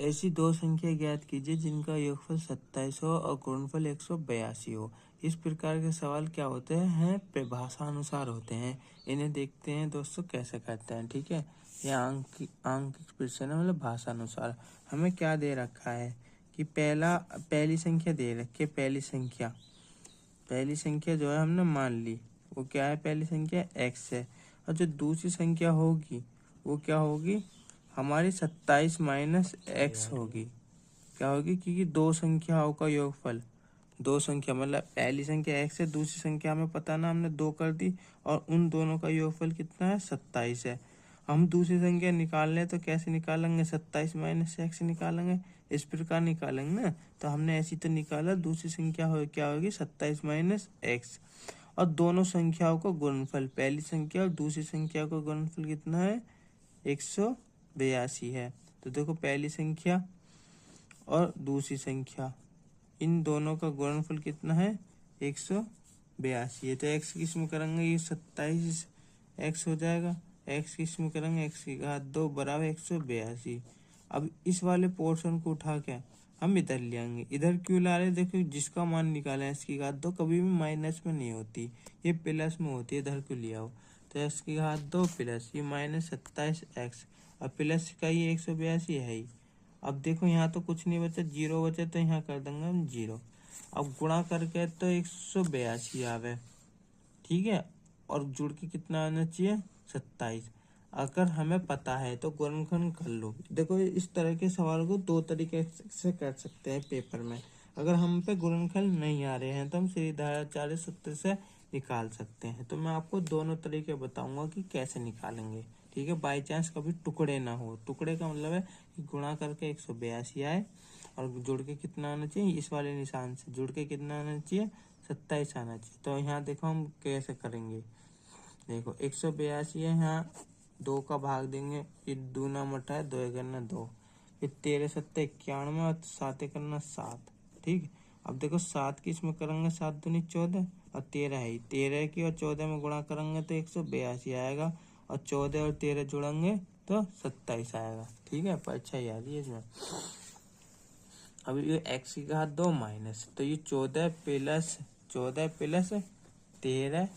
ऐसी दो संख्या ज्ञात कीजिए जिनका योगफल 27 हो और गुणनफल 182 हो। इस प्रकार के सवाल क्या होते हैं परिभाषा अनुसार होते हैं। इन्हें देखते हैं दोस्तों कैसे करते हैं। ठीक है, यह अंक एक्सप्रेशन है, मतलब भाषा अनुसार। हमें क्या दे रखा है कि पहली संख्या दे रखी है। पहली संख्या जो है हमने मान ली, वो क्या है, पहली संख्या x है। और जो दूसरी संख्या होगी वो क्या होगी, हमारी 27 माइनस x होगी। क्या होगी, क्योंकि दो संख्याओं का योगफल, दो संख्या मतलब पहली संख्या x है, दूसरी संख्या हमें पता ना, हमने 2 कर दी, और उन दोनों का योगफल कितना है, 27 है। हम दूसरी संख्या निकाल लें तो कैसे निकालेंगे, 27 माइनस x निकालेंगे, इस प्रकार निकालेंगे ना। तो हमने ऐसी तो निकाला, दूसरी संख्या क्या होगी, 27 माइनस x। और दोनों संख्याओं का गुणनफल, पहली संख्या और दूसरी संख्या का गुणनफल कितना है, 182 है। तो देखो पहली संख्या और दूसरी संख्या, इन दोनों का गुणनफल कितना है, 182 है। तो x की इसमें करेंगे, ये 27 x हो जाएगा, x की इसमें करेंगे x की घात 2 बराबर 182। अब इस वाले पोर्शन को उठा के हम इधर ले आएंगे। इधर क्यों ला रहे हैं, देखो जिसका मान निकाले हैं, x की घात 2 कभी भी माइनस में नहीं होती, ये प्लस में होती है। इधर क्यों ले आओ, तो x की घात 2 प्लस ये माइनस 27x, और प्लस का ये 182 है ही। अब देखो यहाँ तो कुछ नहीं बचा, 0 बचा, तो यहाँ कर देंगे हम 0। अब गुणा करके तो 182 आवे, ठीक है, और जुड़ के कितना आना चाहिए, 27। अगर हमें पता है तो गुणनखंड कर लो। देखो इस तरह के सवाल को दो तरीके से कर सकते हैं पेपर में। अगर हम पे गुणनखंड नहीं आ रहे हैं तो हम सीधाचार्य सूत्र से निकाल सकते हैं। तो मैं आपको दोनों तरीके बताऊंगा कि कैसे निकालेंगे। ठीक है, बाई चांस कभी टुकड़े ना हो। टुकड़े का मतलब है कि गुणा करके 182 आए और जुड़ के कितना आना चाहिए, इस वाले निशान से जुड़ के कितना आना चाहिए, 27 आना चाहिए। तो यहाँ देखो हम कैसे करेंगे। देखो 182 है, यहाँ 2 का भाग देंगे, ये दूना मटा है, 2 करना 2, फिर 13 7 91 और 7 करना 7। ठीक है, अब देखो 7 की इसमें करेंगे, 7 दूनी 14 और 13 है, 13 की और 14 में गुणा करेंगे तो 182 आएगा, और 14 और 13 जुड़ेंगे तो 27 आएगा। ठीक है, पर अच्छा याद है इसमें। अब ये x की घात 2 माइनस, तो ये 14 प्लस 13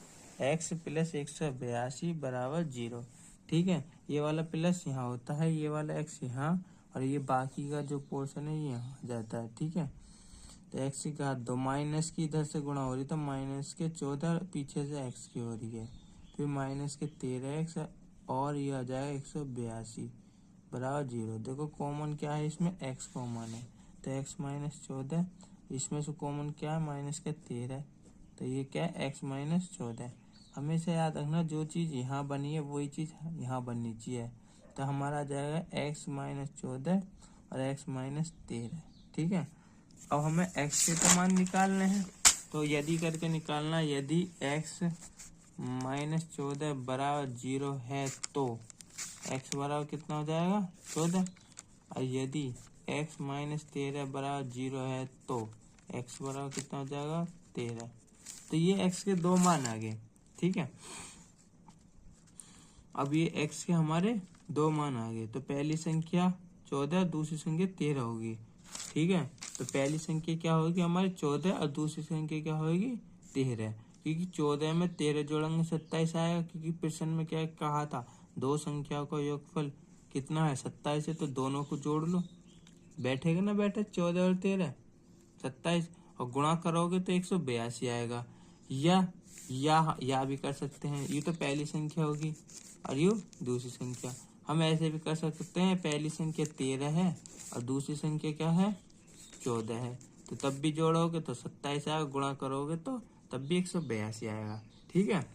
x प्लस 182 बराबर 0। ठीक है, ये वाला प्लस यहाँ होता है, ये वाला x यहाँ, और ये बाकी का जो पोर्शन है ये यहाँ जाता है। ठीक है, तो x की घात 2 माइनस की इधर से गुणा हो रही, तो माइनस के 14 पीछे से x की हो रही है, फिर माइनस के 13x, और ये आ जाएगा 182 बराबर 0। देखो कॉमन क्या है इसमें, x कॉमन है, तो x माइनस 14, इसमें से कॉमन क्या है, माइनस का 13, तो ये क्या है, x माइनस 14। हमेशा याद रखना, जो चीज़ यहाँ बनी है वही चीज़ यहाँ बननी चाहिए। तो हमारा आ जाएगा x माइनस 14 और x माइनस 13। ठीक है, अब हमें x के तो मान निकालने हैं, तो यदि करके निकालना। यदि x माइनस 14 बराबर 0 है तो x बराबर कितना हो जाएगा, 14। और यदि x माइनस 13 बराबर 0 है तो x बराबर कितना हो जाएगा, 13। तो ये x के दो मान आ गए। ठीक है, अब ये x के हमारे दो मान आ गए, तो पहली संख्या 14, दूसरी संख्या 13 होगी। ठीक है, तो पहली संख्या क्या होगी हमारी, 14, और दूसरी संख्या क्या होगी, 13, क्योंकि 14 में 13 जोड़ेंगे 27 आएगा, क्योंकि प्रश्न में क्या कहा था, दो संख्याओं का योगफल कितना है, 27 है, तो दोनों को जोड़ लो, बैठेगा ना बेटा, 14 और 13 27, और गुणा करोगे तो 182 आएगा। या भी कर सकते हैं, ये तो पहली संख्या होगी और ये दूसरी संख्या। हम ऐसे भी कर सकते हैं, पहली संख्या 13 है और दूसरी संख्या क्या है, 14 है, तो तब भी जोड़ोगे तो 27 आएगा, गुणा करोगे तो तब भी 182 आएगा। ठीक है,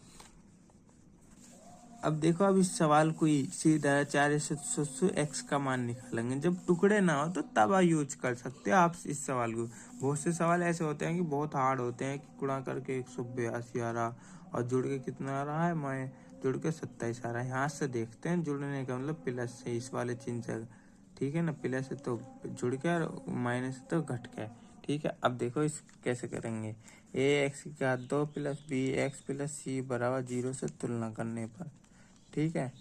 अब देखो, अब इस सवाल को सीधा 4 x का मान निकालेंगे। जब टुकड़े ना हो तो तब यूज कर सकते हो आप इस सवाल को। बहुत से सवाल ऐसे होते हैं कि बहुत हार्ड होते हैं, कि गुणा करके 182 आ रहा और जुड़ के कितना आ रहा है, मैं जुड़ के 27 आ रहा है। यहाँ से देखते हैं जुड़ने का मतलब प्लस से, इस वाले चिन्ह से। ठीक है ना, प्लस है तो जुड़ के और माइनस है तो घट के। ठीक है, अब देखो इस कैसे करेंगे। ax की घात 2 प्लस bx प्लस c बराबर 0 से तुलना करने पर। ठीक है,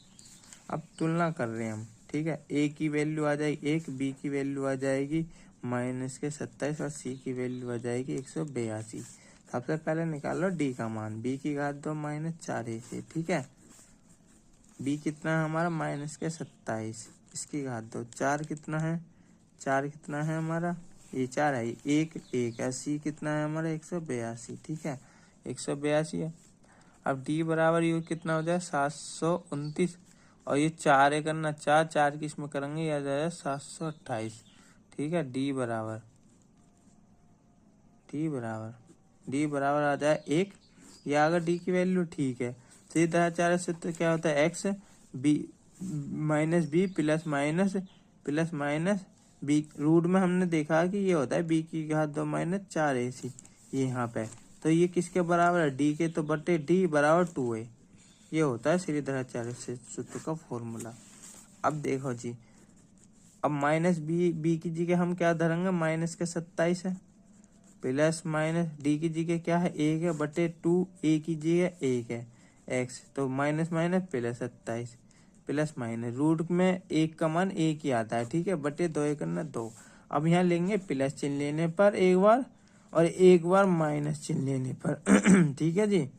अब तुलना कर रहे हैं हम। ठीक है। ए की वैल्यू आ जाएगी 1, बी की वैल्यू आ जाएगी -27 और सी की वैल्यू आ जाएगी 182। सबसे पहले निकालो डी का मान, बी की घात 2 -4 से, ठीक है। बी कितना है हमारा -27, इसकी घात 2, 4 कितना है, 4 कितना है हमारा, ये 4 है, 1 है, सी कितना है हमारा 182, ठीक है, 182 है। अब डी बराबर ये कितना हो जाए 729, और ये 4 है करना, 4 की इसमें करेंगे, ये आ जाएगा 728, ठीक है। डी बराबर आ जाए 1, या अगर डी की वैल्यू ठीक है सीधा 4 से, तो क्या होता है x b minus b plus minus b, root में हमने देखा कि ये होता है बी की घात 2 -4 AC, ये यहाँ पे, तो ये किसके बराबर है, डी के, तो बटे डी बराबर 2a, ये होता है सीधाचार्य से सूत्र का फॉर्मूला। अब देखो जी, अब बी की जगह हम क्या धरेंगे, -27 है, प्लस माइनस डी की जगह क्या है 1 है, बटे 2, ए की जगह 1 है एक्स, तो minus plus 27 plus minus, root में 1 का मान 1 ही आता है, ठीक है, बटे 2 1 करना 2। अब यहाँ लेंगे प्लस चिन्ह लेने पर एक बार, और एक बार माइनस चिन्ह लेने पर ठीक है जी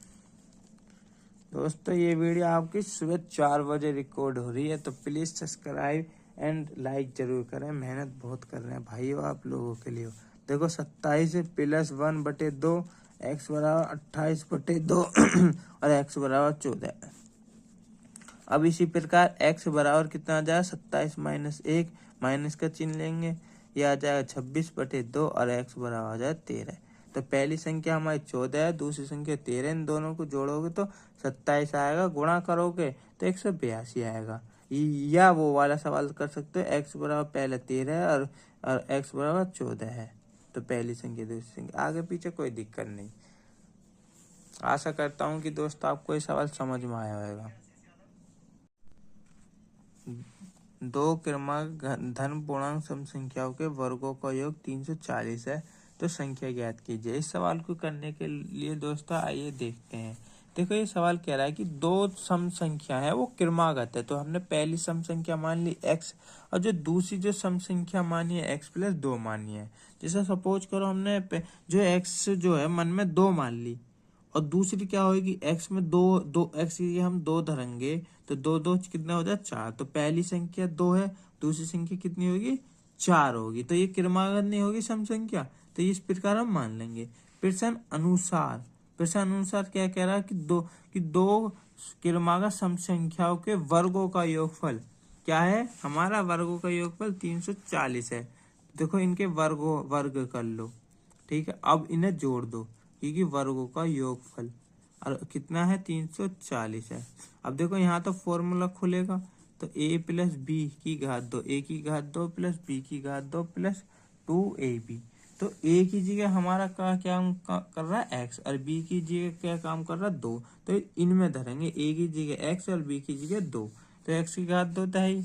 दोस्तों। ये वीडियो आपकी सुबह 4 बजे रिकॉर्ड हो रही है, तो प्लीज सब्सक्राइब एंड लाइक जरूर करें, मेहनत बहुत कर रहे हैं भाइयों आप लोगों के लिए। देखो 27 प्लस 1 बटे 2, एक्स बराबर 28 बटे 2 और एक्स बराबर 14। अब इसी प्रकार एक्स बराबर कितना आ जाएगा 27 -1, माइनस का चिन्ह लेंगे, यह आ जाएगा 26 बटे 2 और एक्स बराबर आ जाएगा 13। तो पहली संख्या हमारी 14 है, दूसरी संख्या 13, इन दोनों को जोड़ोगे तो 27 आएगा, गुणा करोगे तो 182 आएगा। या वो वाला सवाल कर सकते हो, एक्स बराबर पहले 13 है और एक्स बराबर 14 है, तो पहली संख्या दूसरी संख्या, आगे पीछे कोई दिक्कत नहीं। आशा करता हूँ कि दोस्तों आपको ये सवाल समझ में आया होगा। 2 क्रमांक धन पूर्णांक सम संख्याओं के वर्गों का योग 340 है, तो संख्या ज्ञात कीजिए। इस सवाल को करने के लिए दोस्तों आइए देखते हैं। देखो ये सवाल कह रहा है कि 2 सम संख्या है वो क्रमागत है, तो हमने पहली सम संख्या मान ली x, और जो दूसरी जो सम संख्या मानी है x + 2 मानी है। जैसे सपोज करो हमने जो x जो है मन में 2 मान ली, और दूसरी क्या होगी x में 2 x ये हम 2 धरेंगे, तो 2 2 कितना हो जाए 4, तो पहली संख्या 2 है, दूसरी संख्या कितनी होगी 4 होगी, तो ये क्रमागत नहीं होगी सम संख्या, तो इस प्रकार हम मान लेंगे। प्रश्न अनुसार क्या कह रहा है कि दो क्रमागत सम संख्याओं के वर्गों का योगफल क्या है, हमारा वर्गों का योगफल 340 है। देखो इनके वर्ग कर लो, ठीक है, अब इन्हें जोड़ दो, क्योंकि वर्गों का योगफल और कितना है 340 है। अब देखो यहाँ तो फॉर्मूला खुलेगा, तो a + b की घात 2, a की घात 2 प्लस b की घात 2 प्लस 2ab, तो a की जगह हमारा क्या कर रहा है x, और b की जगह क्या काम कर रहा है 2, तो इनमें धरेंगे a की जगह x और b की जगह 2, तो x की घात 2 है,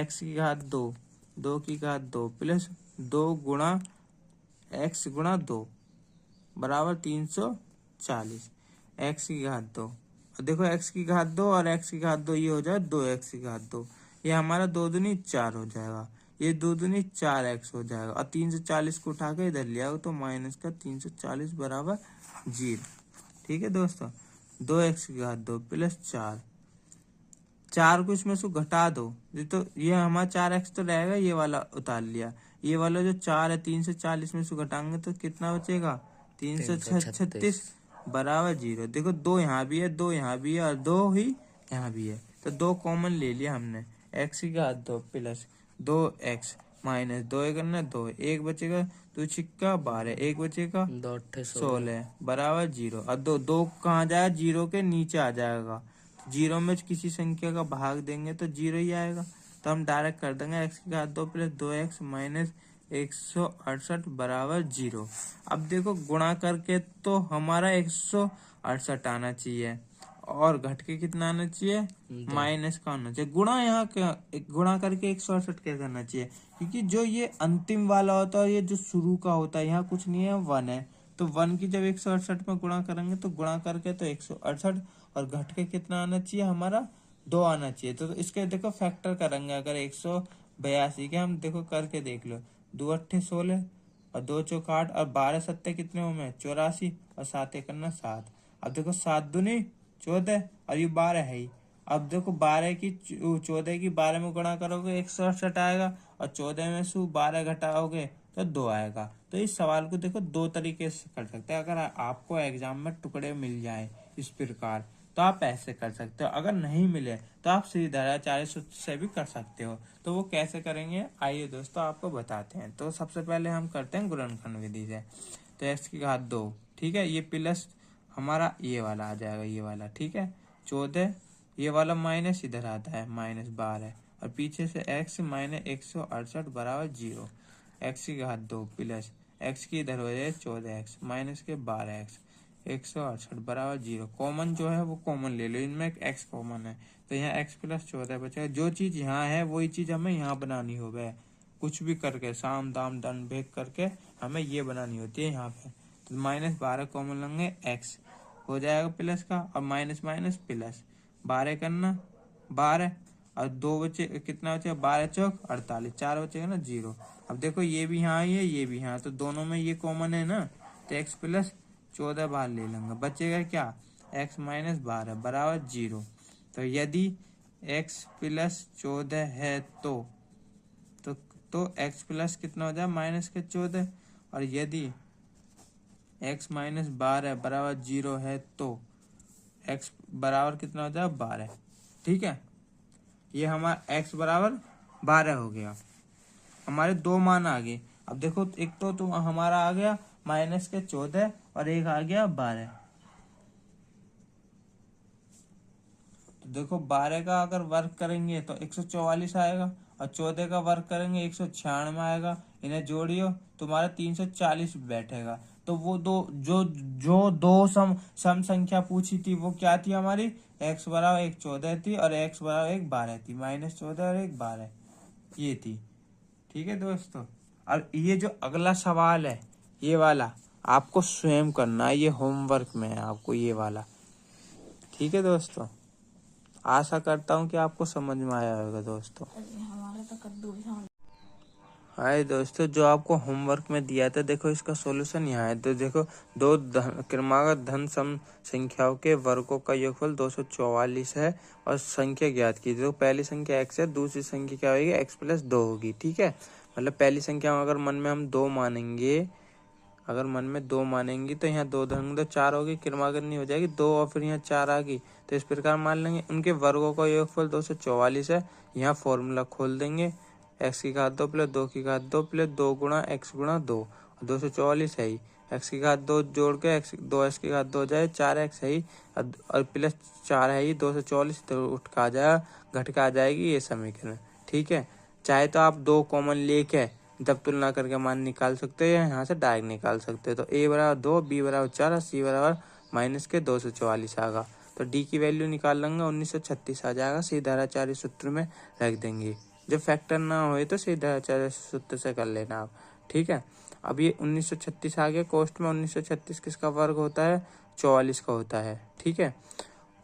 x की घात 2, 2 की घात 2 प्लस 2 गुणा x गुणा 2 बराबर 340, x की घात 2, देखो x की घात 2 और x की घात 2 ये हो जाए 2x की घात 2, ये हमारा 2 दूनी 4 हो जाएगा, ये 2 दूनी 4x हो जाएगा, और 340 को उठा के इधर ले आओ तो माइनस का 340 बराबर 0, ठीक है दोस्तों। 2x की घात 2 प्लस 4 को इसमें से घटा दो, तो ये हमारा 4x तो रहेगा, ये वाला उतार लिया, ये वाला जो 4 है 340 में से घटाएंगे तो कितना बचेगा 336 बराबर 0। देखो 2 यहाँ भी है, 2 यहाँ भी है और 2 ही यहाँ भी है, तो 2 कॉमन ले लिया हमने, x की घात 2 प्लस 2x माइनस 2 करना 2, 1 बचेगा 2 छिक्का 12, 1 बचेगा 16 बराबर 0, और 2 कहाँ जाएगा 0 के नीचे आ जाएगा, 0 में किसी संख्या का भाग देंगे तो 0 ही आएगा, तो हम डायरेक्ट कर देंगे x की घात 2 प्लस 2x माइनस 168 बराबर 0। अब देखो गुणा करके तो हमारा 168 आना चाहिए, और घट के कितना आना चाहिए माइनस का आना चाहिए। गुणा यहाँ गुणा करके 168 क्या करना चाहिए, क्योंकि जो ये अंतिम वाला होता है ये जो शुरू का होता है, यहाँ कुछ नहीं है 1 है, तो 1 की जब 168 में गुणा करेंगे तो गुणा करके तो 168, और घट के कितना आना चाहिए हमारा 2 आना चाहिए। तो इसके देखो फैक्टर करेंगे, अगर 182 के हम देखो करके देख लो, 2 अट्ठे 16 और 2 चौक 8 और 12 सत्ते कितने हो में 84 और 7 एक करना 7। अब देखो 7 दूनी 14 और ये 12 है ही। अब देखो 14 की 12 में गुणा करोगे 168 आएगा और 14 में से 12 घटाओगे तो 2 आएगा। तो इस सवाल को देखो 2 तरीके से कर सकते हैं। अगर आपको एग्जाम में टुकड़े मिल जाए इस प्रकार तो आप ऐसे कर सकते हो, अगर नहीं मिले तो आप सीधाचार्य सूत्र से भी कर सकते हो। तो वो कैसे करेंगे आइए दोस्तों आपको बताते हैं। तो सबसे पहले हम करते हैं गुणनखंड विधि से। तो x की घात 2, ठीक है, ये प्लस हमारा ये वाला आ जाएगा, ये वाला, ठीक है, 14, ये वाला माइनस इधर आता है -12 और पीछे से x माइनस 168 बराबर 0। x की घात 2 प्लस x की इधर हो जाए 14x माइनस के 12x 168 बराबर 0। कॉमन जो है वो कॉमन ले लो, इनमें एक x कॉमन है तो यहाँ x प्लस 14 बचेगा। जो चीज यहाँ है वही चीज हमें यहाँ बनानी होगी, कुछ भी करके साम दाम दंड भेद करके हमें ये बनानी होती है यहाँ पे। तो -12 कॉमन लेंगे, x हो जाएगा प्लस का और माइनस माइनस प्लस 12 करना 12 और 2 बचे कितना बचेगा 12 चौक 48, 4 बचेगा ना 0। अब देखो ये भी यहाँ है ये भी यहाँ, तो दोनों में ये कॉमन है ना, तो x प्लस 14 बाहर ले लेंगे, बचेगा क्या x माइनस 12 बराबर 0। तो यदि x प्लस 14 है तो x प्लस कितना हो जाए माइनस के 14, और यदि x माइनस 12 बराबर 0 है तो x बराबर कितना हो जाए 12, ठीक है। ये हमारा x बराबर 12 हो गया, हमारे 2 मान आ गए। अब देखो एक तो हमारा आ गया माइनस के 14 और एक आ गया 12। तो देखो 12 का अगर वर्क करेंगे तो 144 आएगा और 14 का वर्क करेंगे 196 आएगा। इन्हें जोड़ियो तुम्हारा 340 बैठेगा। तो वो जो दो सम संख्या पूछी थी वो क्या थी हमारी, x बराबर 1 14 थी और x बराबर 1 12 थी, -14 और 1 12 ये थी, ठीक है दोस्तों। अब ये जो अगला सवाल है ये वाला आपको स्वयं करना है, ये होमवर्क में है आपको ये वाला, ठीक है दोस्तों। आशा करता हूँ कि आपको समझ में आया होगा दोस्तों। हमारा तो कद्दू भी समझ। हाय दोस्तों, जो आपको होमवर्क में दिया था देखो इसका सॉल्यूशन यहाँ है। तो देखो दो क्रमागत धन सम संख्याओं के वर्गों का योगफल 244 है और संख्या ज्ञात की। तो पहली संख्या x है, दूसरी संख्या क्या होगी x प्लस 2 होगी, ठीक है। मतलब पहली संख्या अगर मन में हम 2 मानेंगे, अगर मन में 2 मानेंगे तो यहाँ 2 धन 2 4 होगी, क्रमागत नहीं हो जाएगी 2 और फिर यहाँ 4 आ गई। तो इस प्रकार मान लेंगे उनके वर्गों का योगफल 244 है। यहाँ फॉर्मूला खोल देंगे, x की घात 2 प्लस 2 की घात 2 प्लस 2 गुणा x गुणा 2, 244 है ही, x की घात 2 जोड़ के x 2x की घात 2 हो जाए 4x है ही और प्लस 4 है ही, 244 तो उठ का आ जाएगा, घट का आ जाएगी ये समीकरण, ठीक है। चाहे तो आप 2 कॉमन लेके जब तुलना करके मान निकाल सकते हो या यहाँ से डायरेक्ट निकाल सकते हो। तो a बराबर 2, b बराबर 4 और c बराबर माइनस के 244 आएगा। तो d की वैल्यू निकाल लेंगे 1936 आ जाएगा, सीधाचार्य सूत्र में रख देंगे। जब फैक्टर ना हो तो सीधाचार्य सूत्र से कर लेना आप, ठीक है। अब ये 1936 आ गया, कोष्ट में 1936 किसका वर्ग होता है 44 का होता है, ठीक है।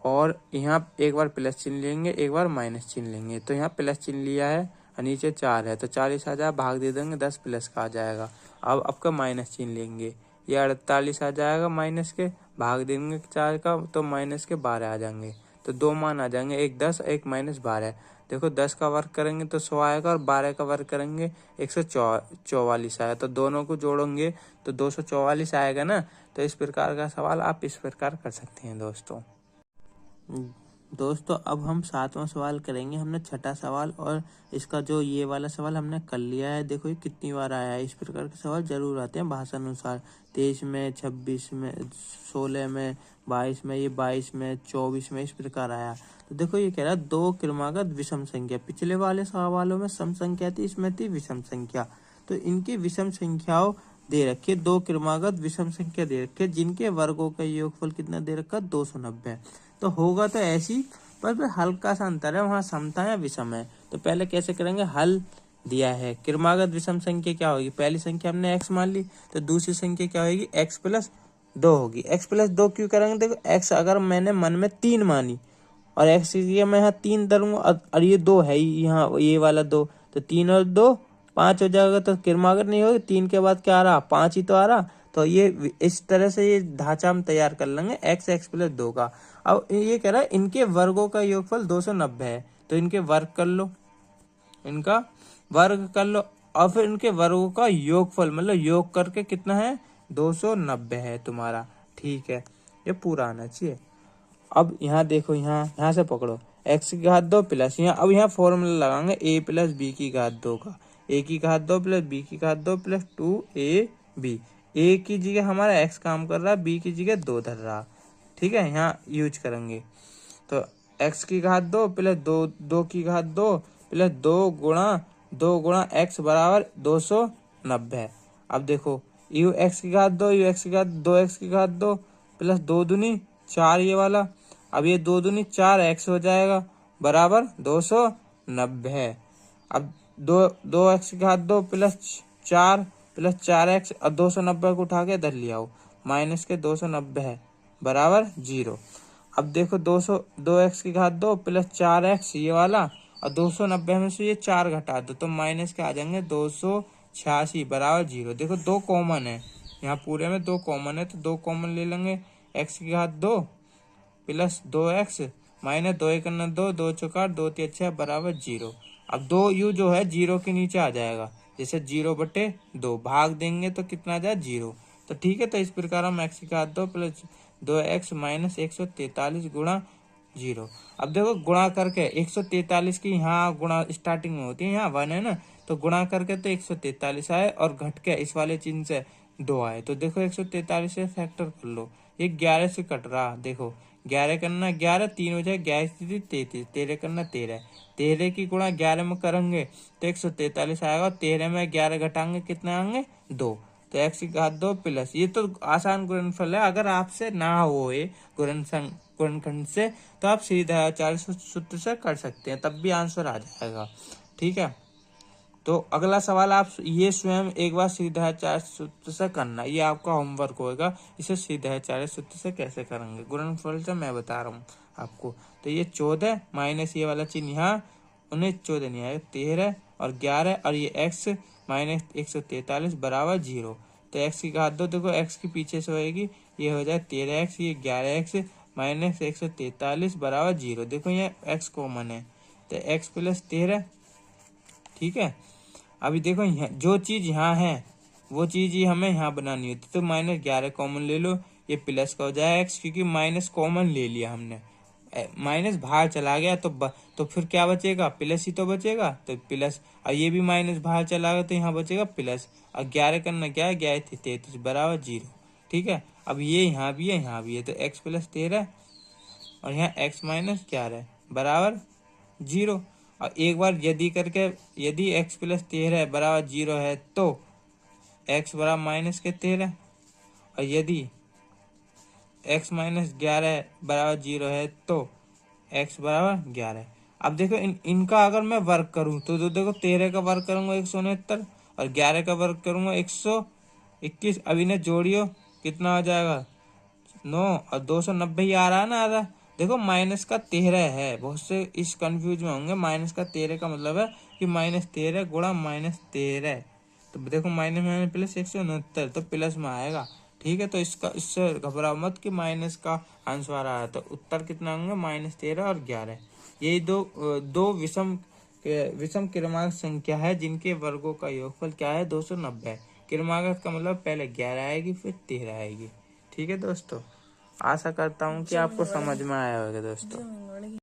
और यहाँ एक बार प्लस चिन्ह लेंगे एक बार माइनस चिन्ह लेंगे। तो यहाँ प्लस चिन्ह लिया है और नीचे 4 है तो 40 आ जाएगा, भाग दे देंगे 10 प्लस का आ जाएगा। अब आपका माइनस चिन्ह लेंगे, ये 48 आ जाएगा, माइनस के भाग देंगे 4 का तो माइनस के 12 आ जाएंगे। तो 2 मान आ जाएंगे, एक 10 एक -12। देखो 10 का वर्ग करेंगे तो 100 आएगा और 12 का वर्ग करेंगे 144 आएगा। तो दोनों को जोड़ेंगे तो 244 आएगा ना। तो इस प्रकार का सवाल आप इस प्रकार कर सकते हैं दोस्तों। अब हम 7वां सवाल करेंगे। हमने 6ठा सवाल और इसका जो ये वाला सवाल हमने कर लिया है। देखो ये कितनी बार आया है, इस प्रकार के सवाल जरूर आते हैं भाषा अनुसार। 23 में, 26 में, 16 में, 22 में, ये 22 में, 24 में, इस प्रकार आया। तो देखो ये कह रहा है 2 क्रमागत विषम संख्या। पिछले वाले सवालों में सम संख्या थी, इसमें थी विषम संख्या। तो इनकी विषम संख्याओं दे रखी है, 2 क्रमागत विषम संख्या दे रखी है जिनके वर्गों का योगफल कितना दे रखा है 290। तो होगा तो ऐसी पर हल्का सा अंतर है, वहां समता है विषम है। तो पहले कैसे करेंगे, हल दिया है क्रमागत विषम संख्या क्या होगी, पहली संख्या हमने x मान ली तो दूसरी संख्या क्या होगी x प्लस 2 होगी। x प्लस 2 क्यों करेंगे, देखो x अगर मैंने मन में 3 मानी और x की जगह मैं यहाँ 3 धरूंगा और ये 2 है ही यहाँ, ये वाला 2, तो 3 और 2 5 हो जाएगा। तो किरमागत नहीं होगी, 3 के बाद क्या आ रहा, 5 ही तो आ रहा। तो ये इस तरह से ये ढांचा हम तैयार कर लेंगे x प्लस 2 का। अब ये कह रहा है इनके वर्गों का योगफल 290 है, तो इनके वर्ग कर लो, इनका वर्ग कर लो, और फिर इनके वर्गों का योगफल मतलब योग करके कितना है, 290 है तुम्हारा। ठीक है, ये पूरा आना चाहिए। अब यहाँ देखो, यहाँ से पकड़ो, x की घात 2 प्लस यहाँ, अब यहाँ फॉर्मूला लगाएंगे a प्लस बी की घात 2 का, a की घात 2 प्लस b की घात 2 प्लस 2ab। a की जगह हमारा x काम कर रहा है, b की जगह 2 धर रहा। ठीक है, यहाँ यूज करेंगे। तो x की घात 2 प्लस 2 की घात 2 प्लस 2 गुणा x बराबर 290। अब देखो यू एक्स की घात 2, यू एक्स की घात 2x की घात 2 प्लस 2 दूनी 4 ये वाला। अब ये 2 दूनी 4x हो जाएगा बराबर 290। अब 2x की घात 2 प्लस 4x और 290 को उठा के इधर ले आओ, माइनस के 290 है बराबर 0। अब देखो 2x की घात 2 प्लस 4x ये वाला और 290 में से ये 4 घटा दो तो माइनस के आ जाएंगे 286 बराबर 0। देखो 2 कॉमन है, यहाँ पूरे में 2 कॉमन है, तो 2 कॉमन ले लेंगे। x की घात 2 प्लस 2x माइनस 2 1 2, 2 चौका 2 3 6 बराबर 0। अब 2u जो है 0 के नीचे आ जाएगा, जैसे 0/2 भाग देंगे तो कितना आ जाए 0। तो ठीक है, तो इस प्रकार हम x की घात 2 प्लस 2x माइनस 143 गुणा 0। अब देखो गुणा करके 143 की यहाँ गुणा स्टार्टिंग में होती है, यहाँ 1 है ना, तो गुणा करके तो 143 आए और घट के इस वाले चिन्ह से 2 आए। तो देखो 143 से फैक्टर कर लो, ये 11 से कट रहा। देखो 11 करना 11, 3 हो जाए 11 33, 13 करना 13 की गुणा 11 में करेंगे तो 143 आएगा, 13 में 11 घटाएंगे कितने आएंगे 2। तो x की घात 2 प्लस, ये तो आसान गुणनफल है। अगर आपसे ना हो ये गुणनखंड से तो आप सीधा 40 सूत्र से कर सकते हैं, तब भी आंसर आ जाएगा। ठीक है, तो अगला सवाल आप ये स्वयं एक बार सीधा 40 सूत्र से करना, ये आपका होमवर्क होगा। इसे सीधा 40 सूत्र से कैसे करेंगे गुणनफल से मैं बता रहा हूँ आपको। तो ये 14 माइनस ये वाला चिन्ह यहाँ 19 14 नहीं आएगा 13 और 11 और ये x माइनस 143 बराबर 0। तो x की घात 2 देखो x की पीछे से होएगी, ये हो जाए 13x, ये 11x माइनस 143 बराबर 0। देखो यहाँ x कॉमन है तो x प्लस 13। ठीक है, अभी देखो यहाँ जो चीज यहाँ है वो चीज ही हमें यहाँ बनानी होती, तो माइनस 11 कॉमन ले लो, ये प्लस का हो जाए x, क्योंकि माइनस कॉमन ले लिया हमने, माइनस बाहर चला गया तो फिर क्या बचेगा, प्लस ही तो बचेगा, तो प्लस, और ये भी माइनस बाहर चला गया तो यहाँ बचेगा प्लस, और 11 करना क्या है 11 33 बराबर 0। ठीक है, अब ये यहाँ भी है यहाँ भी है, तो x प्लस 13 और यहाँ x माइनस 11 बराबर 0। और एक बार यदि करके, यदि x प्लस 13 बराबर 0 है तो x बराबर माइनस के 13, और यदि x माइनस 11 बराबर 0 है तो x बराबर 11। अब देखो इनका अगर मैं वर्ग करूं तो देखो 13 का वर्ग करूंगा 169 और 11 का वर्ग करूंगा 121। अब इन्हें जोड़ियो कितना हो जाएगा 9 और 290 ही आ रहा है ना आधा। देखो माइनस का 13 है, बहुत से इस कंफ्यूज में होंगे, माइनस का 13 का मतलब है कि माइनस 13 गुणा माइनस 13, तो देखो माइनस माइनस प्लस 169 तो प्लस में आएगा। ठीक है, तो इससे घबराओ मत कि माइनस का आंसर आ रहा है, तो उत्तर कितना होंगे माइनस 13 और 11। यही दो विषम क्रमांक संख्या है जिनके वर्गों का योगफल क्या है 290 है। क्रमांक का मतलब पहले 11 आएगी फिर 13 आएगी। ठीक है दोस्तों, आशा करता हूँ कि आपको समझ में आया होगा दोस्तों।